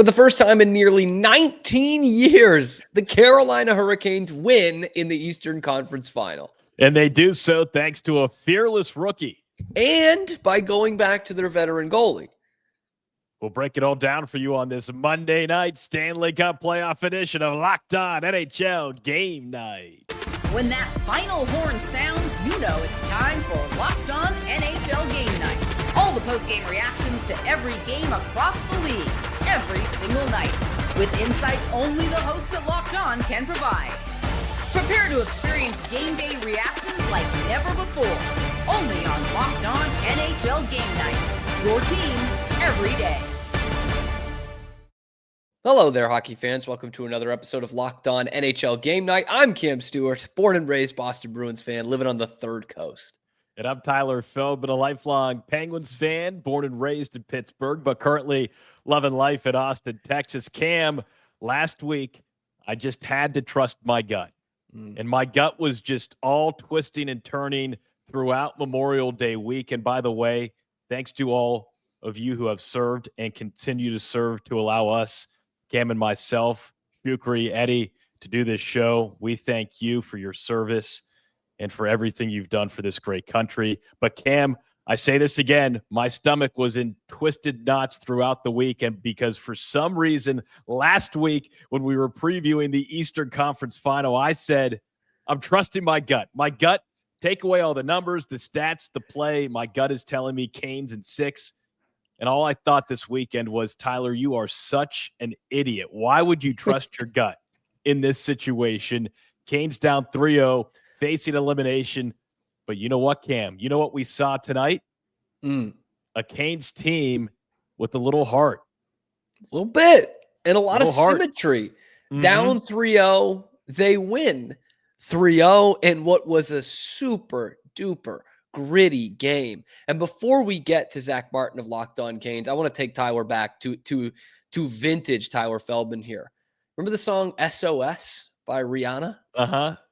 For the first time in nearly 19 years, the Carolina Hurricanes win in the Eastern Conference Final. And they do so thanks to a fearless rookie. And by going back to their veteran goalie. We'll break it all down for you on this Monday night Stanley Cup playoff edition of Locked On NHL Game Night. When that final horn sounds, you know it's time for Locked On NHL Game Night. All the post-game reactions to every game across the league, every single night, with insights only the hosts at Locked On can provide. Prepare to experience game day reactions like never before, only on Locked On NHL Game Night. Your team every day. Hello there, hockey fans. Welcome to another episode of Locked On NHL Game Night. I'm Cam Stewart, born and raised Boston Bruins fan, living on the Third Coast. And I'm Tyler Feldman, a lifelong Penguins fan, born and raised in Pittsburgh, but currently loving life in Austin, Texas. Cam, last week, I just had to trust my gut. And my gut was just all twisting and turning throughout Memorial Day week. And by the way, thanks to all of you who have served and continue to serve to allow us, Cam and myself, Shukri, Eddie, to do this show. We thank you for your service and for everything you've done for this great country. But Cam, I say this again, my stomach was in twisted knots throughout the week, and because for some reason last week when we were previewing the Eastern Conference Final, I said, I'm trusting my gut. My gut, take away all the numbers, the stats, the play. My gut is telling me Canes in 6. And all I thought this weekend was, Tyler, you are such an idiot. Why would you trust your gut in this situation? Canes down 3-0, facing elimination. But you know what, Cam? You know what we saw tonight? A Canes team with a little heart. A little bit. And a lot of symmetry. Down 3-0, they win 3-0 in what was a super duper gritty game. And before we get to Zach Martin of Locked On Canes, I want to take Tyler back to vintage Tyler Feldman here. Remember the song SOS by Rihanna?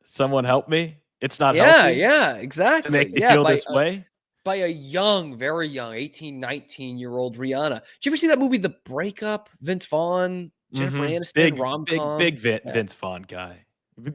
Someone help me. It's not healthy. Yeah, exactly. To make me feel this way. By a young, very young, 18, 19-year-old Rihanna. Did you ever see that movie, The Breakup? Vince Vaughn, Jennifer Aniston, rom-com? Big Vince Vaughn guy.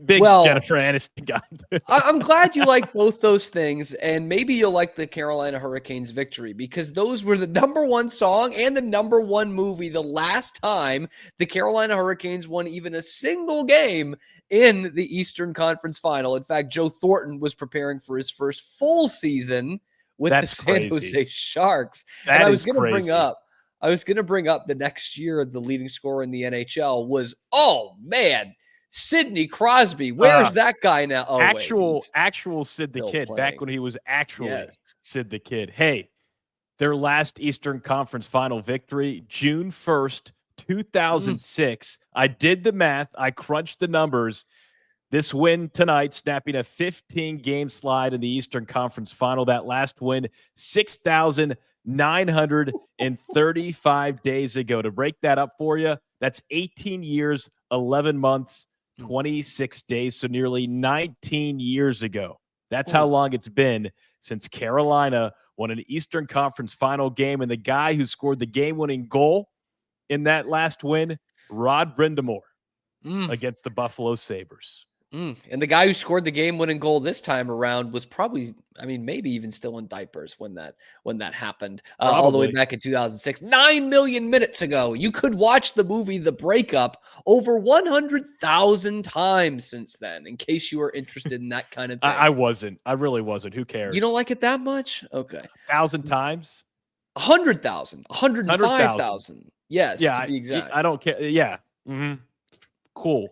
Jennifer Aniston guy. I'm glad you like both those things, and maybe you'll like the Carolina Hurricanes victory, because those were the #1 song and the #1 movie the last time the Carolina Hurricanes won even a single game in the Eastern Conference Final. In fact, Joe Thornton was preparing for his first full season with the San Jose Sharks. And I was going to bring up the next year, the leading scorer in the NHL was, Sidney Crosby. Where's that guy now? Oh, actual Sid the Kid, playing. Back when he was actually Sid the Kid. Hey, their last Eastern Conference Final victory, June 1st, 2006. I did the math. I crunched the numbers. This win tonight, snapping a 15-game slide in the Eastern Conference Final. That last win, 6,935 days ago. To break that up for you, that's 18 years, 11 months, 26 days, so nearly 19 years ago. That's how long it's been since Carolina won an Eastern Conference Final game, and the guy who scored the game-winning goal in that last win, Rod Brind'Amour, against the Buffalo Sabres. And the guy who scored the game-winning goal this time around was probably, maybe even still in diapers when that happened, all the way back in 2006, 9 million minutes ago. You could watch the movie The Breakup over 100,000 times since then, in case you were interested in that kind of thing. I wasn't. I really wasn't. Who cares? You don't like it that much? Okay. 1,000 times? 100,000. 105,000. Yes, to be exact. I don't care. Yeah. Cool.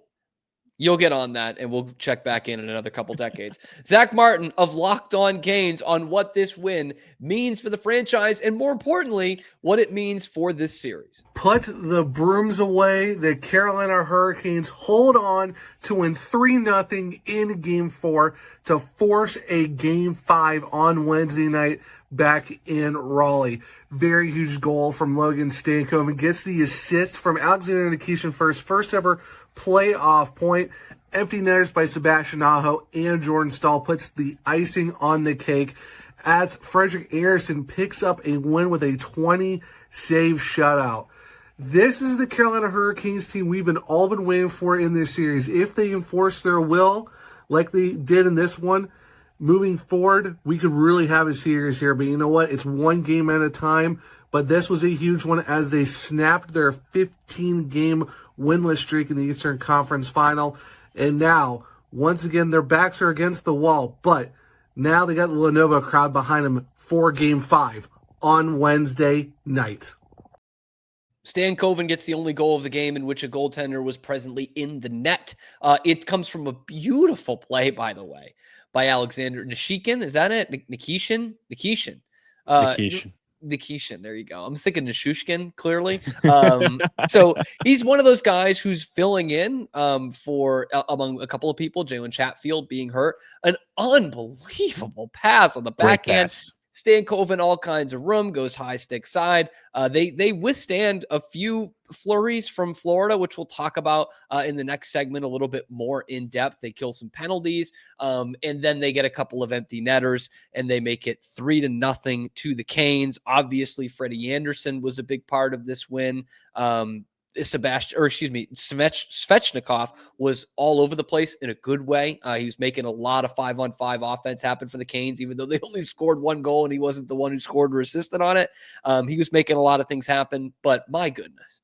You'll get on that, and we'll check back in another couple decades. Zach Martin of Locked On Canes on what this win means for the franchise, and more importantly, what it means for this series. Put the brooms away. The Carolina Hurricanes hold on to win 3-0 in Game 4 to force a Game 5 on Wednesday night back in Raleigh. Very huge goal from Logan Stankoven. Gets the assist from Alexander Nikishin for his first ever playoff point. Empty netters by Sebastian Aho and Jordan Staal puts the icing on the cake as Frederik Andersen picks up a win with a 20-save shutout. This is the Carolina Hurricanes team we've all been waiting for in this series. If they enforce their will like they did in this one, moving forward, we could really have a series here. But you know what? It's one game at a time. But this was a huge one as they snapped their 15-game winless streak in the Eastern Conference Final. And now, once again, their backs are against the wall. But now they got the Lenovo crowd behind them for Game 5 on Wednesday night. Stankoven gets the only goal of the game in which a goaltender was presently in the net. It comes from a beautiful play, by the way, by Alexander Nikishin. Is that it? Nikishin? Nikishin. Nikishin. There you go. I'm thinking Nishushkin, clearly. So he's one of those guys who's filling in for among a couple of people, Jalen Chatfield being hurt. An unbelievable pass on the backhand. Stankoven, all kinds of room, goes high stick side. They withstand a few flurries from Florida, which we'll talk about in the next segment a little bit more in depth. They kill some penalties, and then they get a couple of empty netters, and they make it 3-0 to the Canes. Obviously, Freddie Andersen was a big part of this win. Svechnikov was all over the place in a good way. He was making a lot of 5-on-5 offense happen for the Canes, even though they only scored one goal and he wasn't the one who scored or assisted on it. He was making a lot of things happen, but my goodness,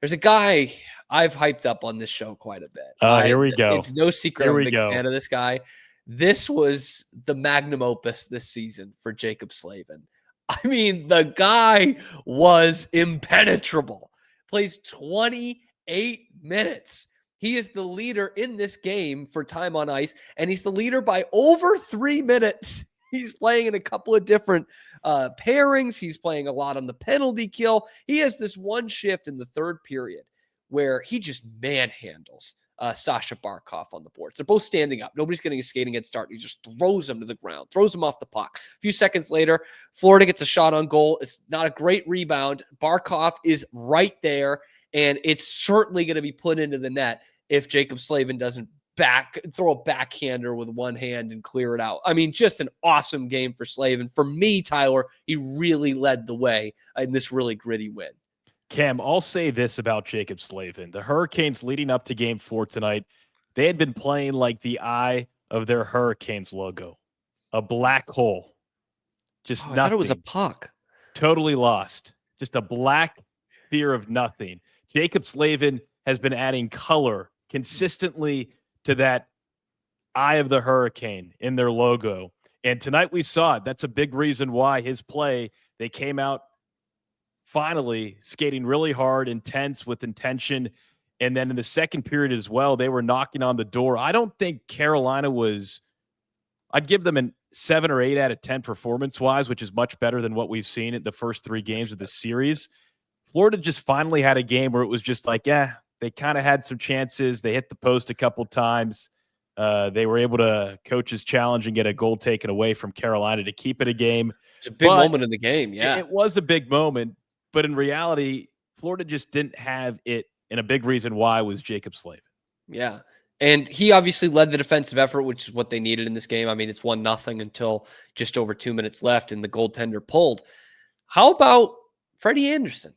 there's a guy I've hyped up on this show quite a bit. Here we go. It's no secret I'm a big fan of this guy. This was the magnum opus this season for Jacob Slavin. I mean, the guy was impenetrable. Plays 28 minutes. He is the leader in this game for time on ice, and he's the leader by over 3 minutes. He's playing in a couple of different pairings. He's playing a lot on the penalty kill. He has this one shift in the third period where he just manhandles Sasha Barkov on the boards. They're both standing up. Nobody's getting a skating head start. He just throws him to the ground, throws him off the puck. A few seconds later, Florida gets a shot on goal. It's not a great rebound. Barkov is right there, and it's certainly going to be put into the net if Jacob Slavin doesn't throw a backhander with one hand and clear it out. I mean, just an awesome game for Slavin. For me, Tyler, he really led the way in this really gritty win. Cam, I'll say this about Jacob Slavin. The Hurricanes leading up to Game 4 tonight, they had been playing like the eye of their Hurricanes logo. A black hole. Just nothing. I thought it was a puck. Totally lost. Just a black sphere of nothing. Jacob Slavin has been adding color consistently to that eye of the Hurricane in their logo. And tonight we saw it. That's a big reason why his play, they came out finally skating really hard, intense, with intention. And then in the second period as well, they were knocking on the door. I don't think Carolina was, I'd give them a 7 or 8 out of 10 performance-wise, which is much better than what we've seen in the first 3 games of the series. Florida just finally had a game where it was just like, yeah, they kind of had some chances. They hit the post a couple times. They were able to coach's challenge and get a goal taken away from Carolina to keep it a game. It's a big moment in the game, yeah. It was a big moment. But in reality, Florida just didn't have it, and a big reason why was Jacob Slavin. Yeah, and he obviously led the defensive effort, which is what they needed in this game. I mean, it's 1-0 until just over 2 minutes left, and the goaltender pulled. How about Freddie Andersen?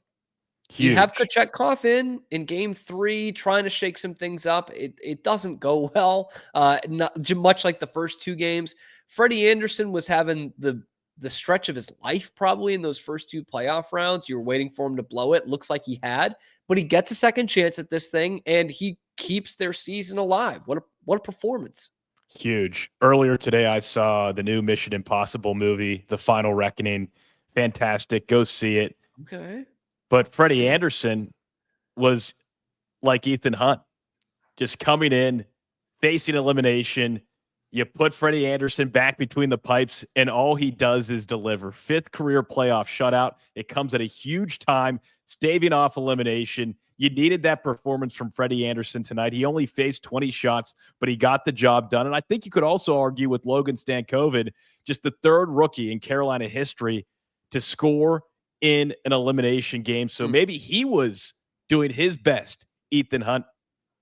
Huge. You have Kochetkov in Game 3, trying to shake some things up. It doesn't go well, not much like the first 2 games. Freddie Andersen was having the stretch of his life probably in those first 2 playoff rounds. You were waiting for him to blow it. Looks like he had, but he gets a second chance at this thing, and he keeps their season alive. What a performance. Huge. Earlier today, I saw the new Mission Impossible movie, The Final Reckoning. Fantastic. Go see it. Okay. But Freddie Andersen was like Ethan Hunt, just coming in, facing elimination. You put Freddie Andersen back between the pipes, and all he does is deliver. 5th career playoff shutout. It comes at a huge time, staving off elimination. You needed that performance from Freddie Andersen tonight. He only faced 20 shots, but he got the job done. And I think you could also argue with Logan Stankoven, just the 3rd rookie in Carolina history to score in an elimination game. So maybe he was doing his best Ethan Hunt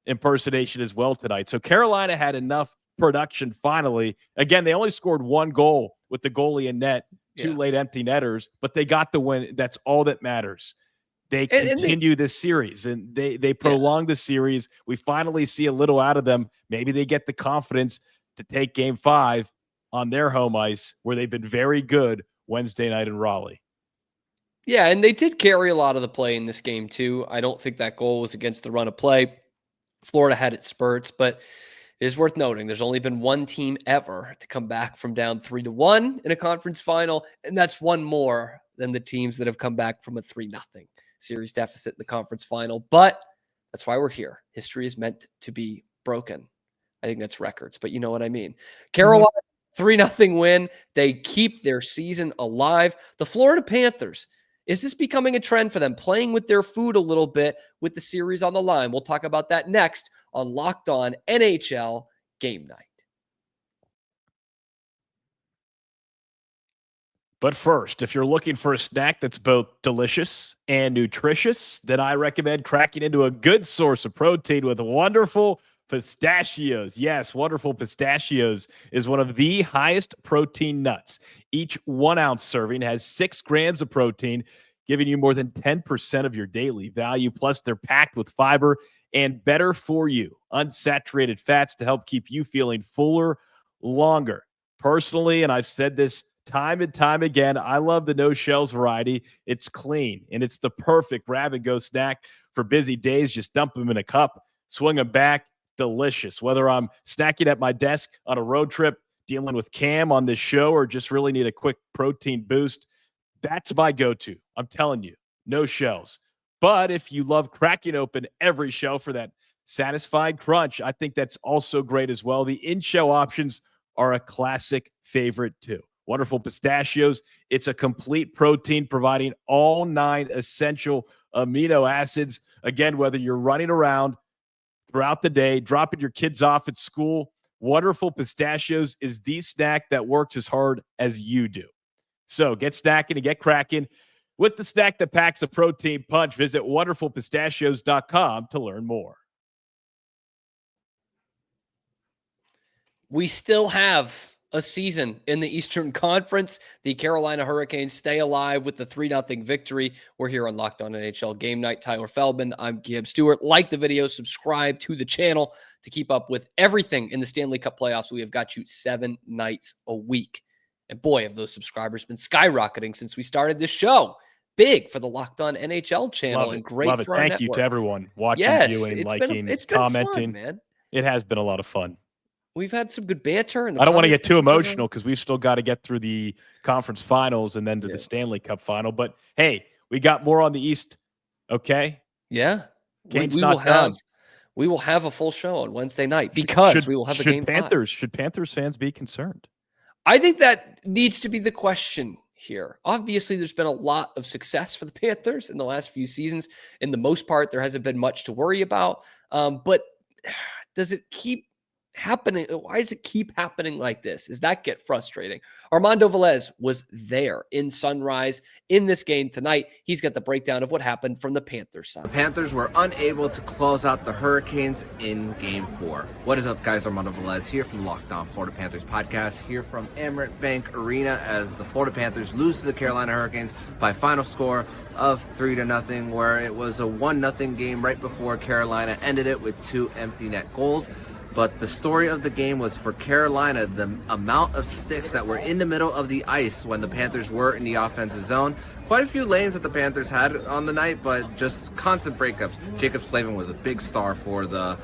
impersonation as well tonight. So Carolina had enough production finally. Again, they only scored 1 goal with the goalie in net, 2 late empty netters, but they got the win. That's all that matters. they And continue this series, and they prolong the series. We finally see a little out of them. Maybe they get the confidence to take Game 5 on their home ice, where they've been very good Wednesday night in Raleigh. Yeah, and they did carry a lot of the play in this game too. I don't think that goal was against the run of play. Florida had its spurts, but it is worth noting there's only been one team ever to come back from down 3-1 in a conference final, and that's one more than the teams that have come back from a 3-0 series deficit in the conference final. But that's why we're here. History is meant to be broken. I think that's records, but you know what I mean. Carolina, 3-0 win. They keep their season alive. The Florida Panthers, is this becoming a trend for them, playing with their food a little bit with the series on the line? We'll talk about that next on Locked On NHL Game Night. But first, if you're looking for a snack that's both delicious and nutritious, then I recommend cracking into a good source of protein with wonderful pistachios. Yes, wonderful pistachios is one of the highest protein nuts. Each 1 ounce serving has 6 grams of protein, giving you more than 10% of your daily value. Plus, they're packed with fiber and better for you unsaturated fats to help keep you feeling fuller longer. Personally, and I've said this time and time again, I love the no shells variety. It's clean and it's the perfect grab and go snack for busy days. Just dump them in a cup, swing them back. Delicious. Whether I'm snacking at my desk on a road trip, dealing with Cam on this show, or just really need a quick protein boost, that's my go-to. I'm telling you, no shells. But if you love cracking open every shell for that satisfied crunch, I think that's also great as well. The in-shell options are a classic favorite too. Wonderful pistachios. It's a complete protein providing all 9 essential amino acids. Again, whether you're running around throughout the day, dropping your kids off at school, Wonderful Pistachios is the snack that works as hard as you do. So get snacking and get cracking with the snack that packs a protein punch. Visit wonderfulpistachios.com to learn more. We still have a season in the Eastern Conference. The Carolina Hurricanes stay alive with the 3-0 victory. We're here on Locked On NHL Game Night. Tyler Feldman, I'm Gib Stewart. Like the video, subscribe to the channel to keep up with everything in the Stanley Cup playoffs. We have got you 7 nights a week. And boy, have those subscribers been skyrocketing since we started this show. Big for the Locked On NHL channel and great for our Thank network. you to everyone watching, viewing, liking, commenting. Fun, man. It has been a lot of fun. We've had some good banter. I don't want to get too emotional because we've still got to get through the conference finals and then to the Stanley Cup final. But hey, we got more on the East. Okay. Yeah. We will have a full show on Wednesday night because we will have a game. Should Panthers fans be concerned? I think that needs to be the question here. Obviously, there's been a lot of success for the Panthers in the last few seasons. In the most part, there hasn't been much to worry about. But does it keep happening? Why does it keep happening like this? Does that get frustrating? Armando Velez was there in Sunrise in this game tonight. He's got the breakdown of what happened from the Panthers side. The Panthers were unable to close out the Hurricanes in Game 4. What is up, guys? Armando Velez here from the Locked On Florida Panthers podcast, here from Amerant Bank Arena as the Florida Panthers lose to the Carolina Hurricanes by final score of 3-0, where it was a 1-0 game right before Carolina ended it with 2 empty net goals. But the story of the game was for Carolina, the amount of sticks that were in the middle of the ice when the Panthers were in the offensive zone. Quite a few lanes that the Panthers had on the night, but just constant breakups. Jacob Slavin was a big star for the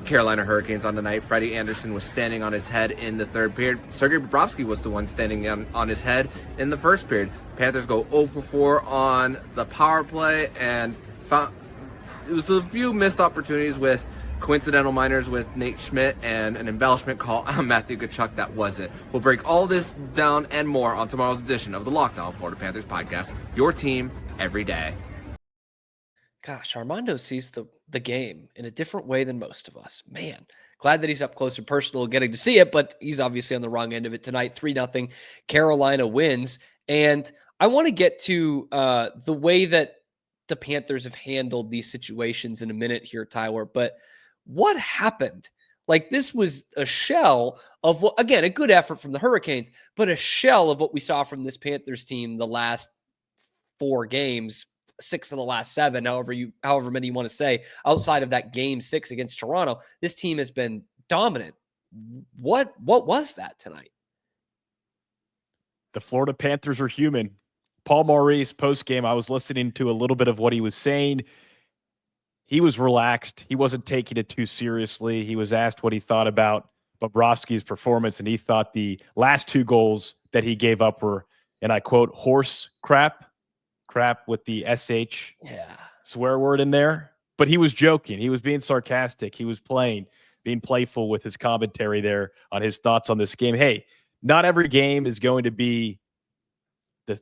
Carolina Hurricanes on the night. Frederik Andersen was standing on his head in the third period. Sergei Bobrovsky was the one standing on his head in the first period. Panthers go 0-for-4 on the power play, and it was a few missed opportunities with coincidental minors with Nate Schmidt and an embellishment call on Matthew Tkachuk. That was it. We'll break all this down and more on tomorrow's edition of the Locked On Florida Panthers podcast. Your team every day. Gosh, Armando sees the game in a different way than most of us. Man, glad that he's up close and personal getting to see it, but he's obviously on the wrong end of it tonight. 3-0 Carolina wins. And I want to get to the way that the Panthers have handled these situations in a minute here, Tyler, but what happened? Like, this was a shell of what, again, a good effort from the Hurricanes, but a shell of what we saw from this Panthers team the last 4 games, 6 of the last 7, however many you want to say, outside of that game 6 against Toronto, this team has been dominant. What was that tonight? The Florida Panthers are human. Paul Maurice, post-game, I was listening to a little bit of what he was saying. He was relaxed. He wasn't taking it too seriously. He was asked what he thought about Bobrovsky's performance, and he thought the last 2 goals that he gave up were, and I quote, horse crap with the SH swear word in there. But he was joking. He was being sarcastic. He was being playful with his commentary there on his thoughts on this game. Hey, not every game is going to be the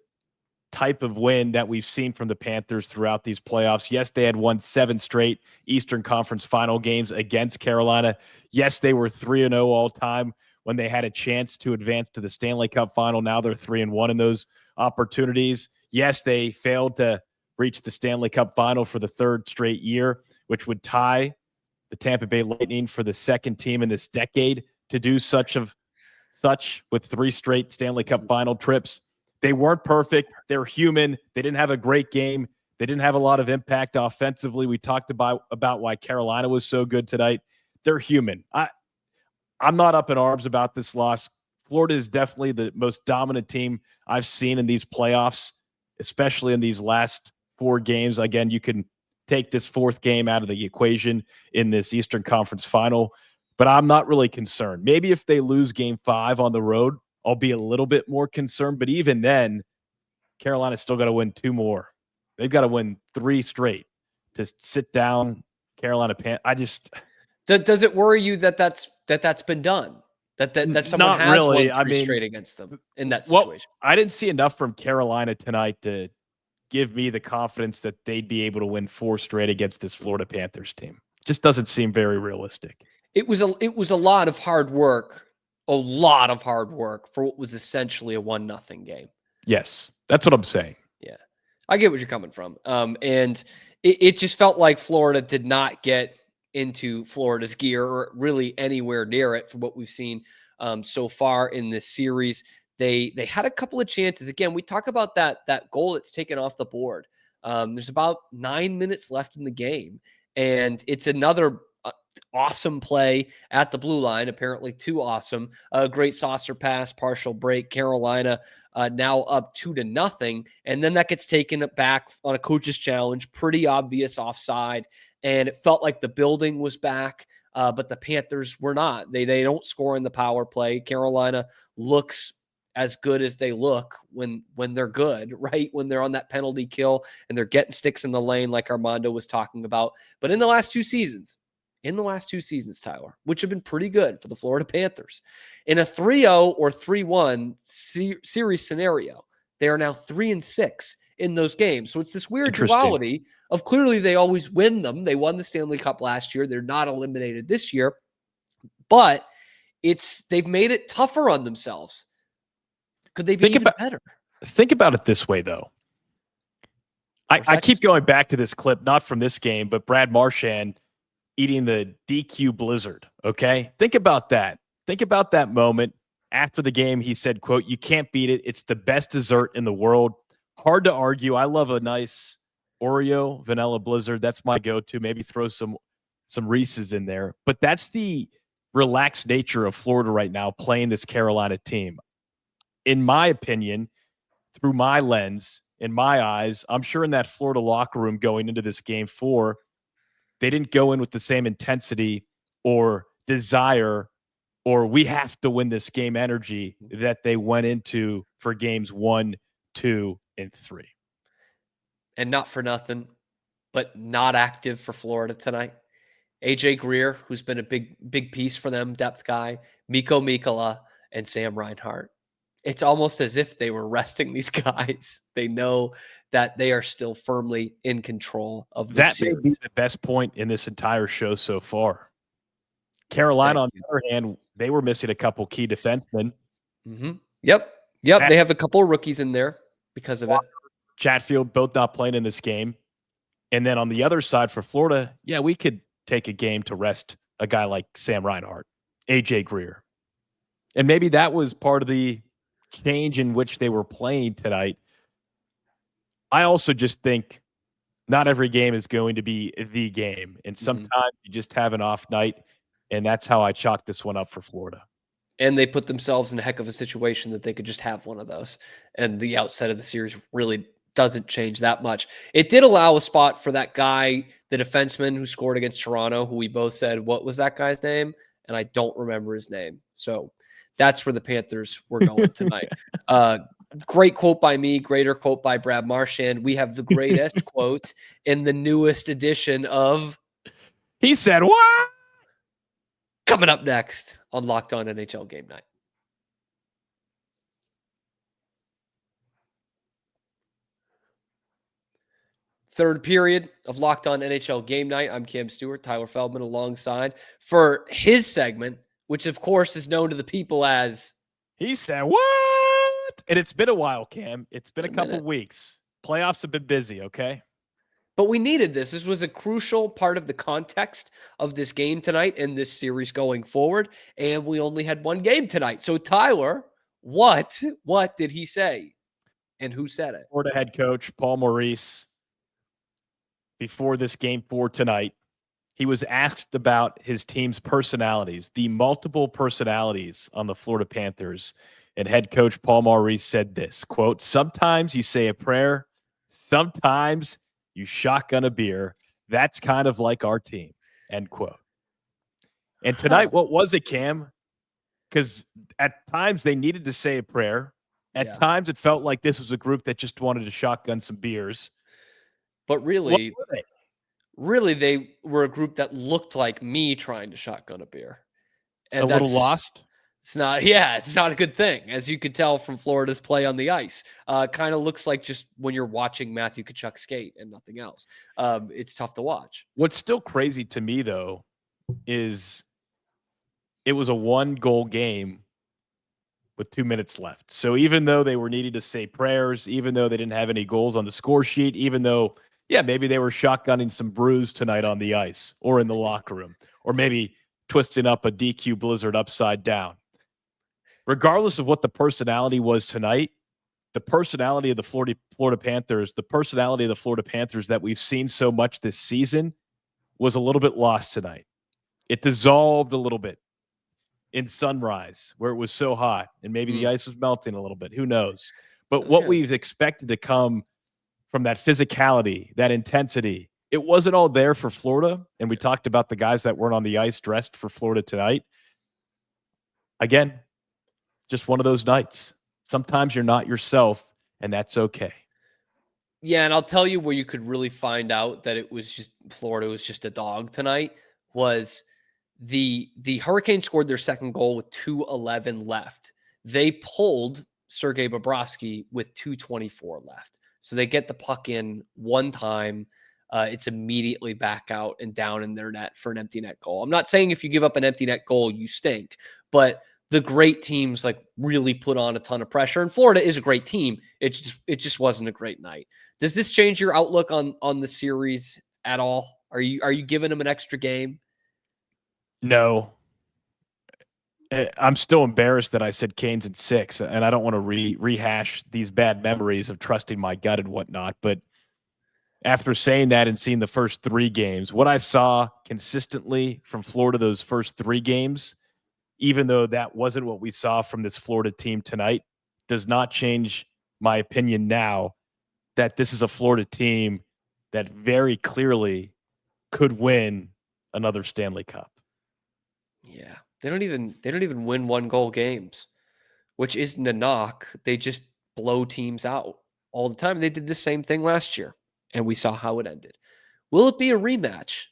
type of win that we've seen from the Panthers throughout these playoffs. Yes, they had won 7 straight Eastern Conference final games against Carolina. Yes, they were 3-0 all time when they had a chance to advance to the Stanley Cup final. Now they're 3-1 in those opportunities. Yes, they failed to reach the Stanley Cup final for the 3rd straight year, which would tie the Tampa Bay Lightning for the 2nd team in this decade to do such with 3 straight Stanley Cup final trips. They weren't perfect. They're human. They didn't have a great game. They didn't have a lot of impact offensively. We talked about why Carolina was so good tonight. They're human. I'm not up in arms about this loss. Florida is definitely the most dominant team I've seen in these playoffs, especially in these last 4 games. Again, you can take this 4th game out of the equation in this Eastern Conference final, but I'm not really concerned. Maybe if they lose game 5 on the road, I'll be a little bit more concerned. But even then, Carolina's still got to win 2 more. They've got to win 3 straight to sit down Carolina. Does it worry you that's been done? That someone has really won 3 straight against them in that Well, situation? I didn't see enough from Carolina tonight to give me the confidence that they'd be able to win 4 straight against this Florida Panthers team. Just doesn't seem very realistic. It was a lot of hard work. A lot of hard work for what was essentially a 1-0 game. Yes, that's what I'm saying. Yeah, I get what you're coming from. And it just felt like Florida did not get into Florida's gear or really anywhere near it from what we've seen so far in this series. They had a couple of chances. Again, we talk about that goal that's taken off the board. There's about 9 minutes left in the game, and it's another awesome play at the blue line, apparently too awesome. A great saucer pass, partial break. Carolina now up 2-0, and then that gets taken back on a coach's challenge. Pretty obvious offside, and it felt like the building was back, but the Panthers were not. They don't score in the power play. Carolina looks as good as they look when they're good, right? When they're on that penalty kill and they're getting sticks in the lane like Armando was talking about. But in the last two seasons, Tyler, which have been pretty good for the Florida Panthers, in a 3-0 or 3-1 series scenario, they are now 3-6 in those games. So it's this weird duality of clearly they always win them. They won the Stanley Cup last year. They're not eliminated this year, but they've made it tougher on themselves. Could they be even better? Think about it this way, though. I keep going back to this clip, not from this game, but Brad Marchand eating the DQ blizzard, okay? Think about that. Think about that moment. After the game, he said, quote, "You can't beat it. It's the best dessert in the world." Hard to argue. I love a nice Oreo vanilla blizzard. That's my go-to. Maybe throw some Reese's in there. But that's the relaxed nature of Florida right now, playing this Carolina team. In my opinion, through my lens, in my eyes, I'm sure in that Florida locker room going into this game 4, they didn't go in with the same intensity or desire or we have to win this game energy that they went into for games 1, 2, and 3. And not for nothing, but not active for Florida tonight. AJ Greer, who's been a big piece for them, depth guy, Mikko Mikkola, and Sam Reinhart. It's almost as if they were resting these guys. They know that they are still firmly in control of the series. That may be the best point in this entire show so far. Carolina, on the other hand, they were missing a couple key defensemen. Mm-hmm. Yep. They have a couple of rookies in there because of it. Chatfield, both not playing in this game. And then on the other side for Florida, yeah, we could take a game to rest a guy like Sam Reinhart, AJ Greer. And maybe that was part of the change in which they were playing tonight. I also just think not every game is going to be the game. And sometimes you just have an off night, and that's how I chalk this one up for Florida. And they put themselves in a heck of a situation that they could just have one of those. And the outset of the series really doesn't change that much. It did allow a spot for that guy, the defenseman who scored against Toronto, who we both said, what was that guy's name? And I don't remember his name. So that's where the Panthers were going tonight. Great quote by me, greater quote by Brad Marchand. We have the greatest quote in the newest edition of He said, what? Coming up next on Locked On NHL Game Night. Third period of Locked On NHL Game Night. I'm Cam Stewart, Tyler Feldman alongside for his segment, which of course is known to the people as He said, what? And it's been a while, Cam. It's been a couple weeks. Playoffs have been busy, okay? But we needed this. This was a crucial part of the context of this game tonight and this series going forward. And we only had one game tonight. So Tyler, what did he say? And who said it? Florida head coach Paul Maurice, before this game 4 tonight, he was asked about his team's personalities, the multiple personalities on the Florida Panthers. And head coach Paul Maurice said this, quote, sometimes you say a prayer, sometimes you shotgun a beer. That's kind of like our team, end quote. And tonight, what was it, Cam? Because at times they needed to say a prayer. At times it felt like this was a group that just wanted to shotgun some beers. But really, they were a group that looked like me trying to shotgun a beer. And a little lost? It's not a good thing, as you could tell from Florida's play on the ice. Kind of looks like just when you're watching Matthew Tkachuk skate and nothing else. It's tough to watch. What's still crazy to me, though, is it was a 1-goal game with 2 minutes left. So even though they were needing to say prayers, even though they didn't have any goals on the score sheet, even though, maybe they were shotgunning some brews tonight on the ice or in the locker room, or maybe twisting up a DQ Blizzard upside down. Regardless of what the personality was tonight, the personality of the Florida Panthers, the personality of the Florida Panthers that we've seen so much this season was a little bit lost tonight. It dissolved a little bit in Sunrise where it was so hot and maybe the ice was melting a little bit. Who knows? But what we've expected to come from that physicality, that intensity, it wasn't all there for Florida. And we talked about the guys that weren't on the ice dressed for Florida tonight. Again, just one of those nights. Sometimes you're not yourself, and that's okay. Yeah, and I'll tell you where you could really find out that it was just Florida was just a dog tonight was the Hurricanes scored their second goal with 2:11 left. They pulled Sergei Bobrovsky with 2:24 left. So they get the puck in one time. It's immediately back out and down in their net for an empty net goal. I'm not saying if you give up an empty net goal, you stink, but the great teams like really put on a ton of pressure. And Florida is a great team. It just wasn't a great night. Does this change your outlook on the series at all? Are you giving them an extra game? No. I'm still embarrassed that I said Canes in 6, and I don't want to rehash these bad memories of trusting my gut and whatnot. But after saying that and seeing the first 3 games, what I saw consistently from Florida those first 3 games, even though that wasn't what we saw from this Florida team tonight, does not change my opinion now that this is a Florida team that very clearly could win another Stanley Cup. Yeah. They don't even win 1-goal games, which isn't a knock. They just blow teams out all the time. They did the same thing last year, and we saw how it ended. Will it be a rematch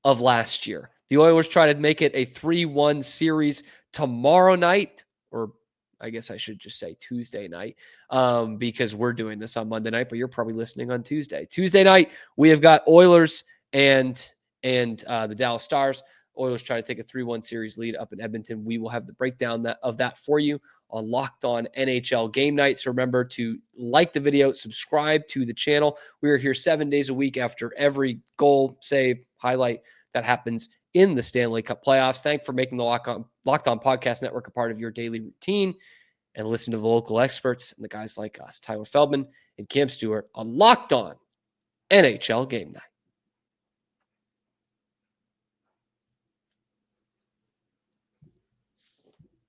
of last year? The Oilers try to make it a 3-1 series tomorrow night, or I guess I should just say Tuesday night, because we're doing this on Monday night, but you're probably listening on Tuesday. Tuesday night, we have got Oilers and the Dallas Stars. Oilers try to take a 3-1 series lead up in Edmonton. We will have the breakdown of that for you on Locked On NHL Game Night. So remember to like the video, subscribe to the channel. We are here 7 days a week after every goal, save, highlight that happens in the Stanley Cup playoffs. Thanks for making the Locked On Podcast Network a part of your daily routine, and listen to the local experts and the guys like us, Tyler Feldman and Cam Stewart on Locked On NHL Game Night.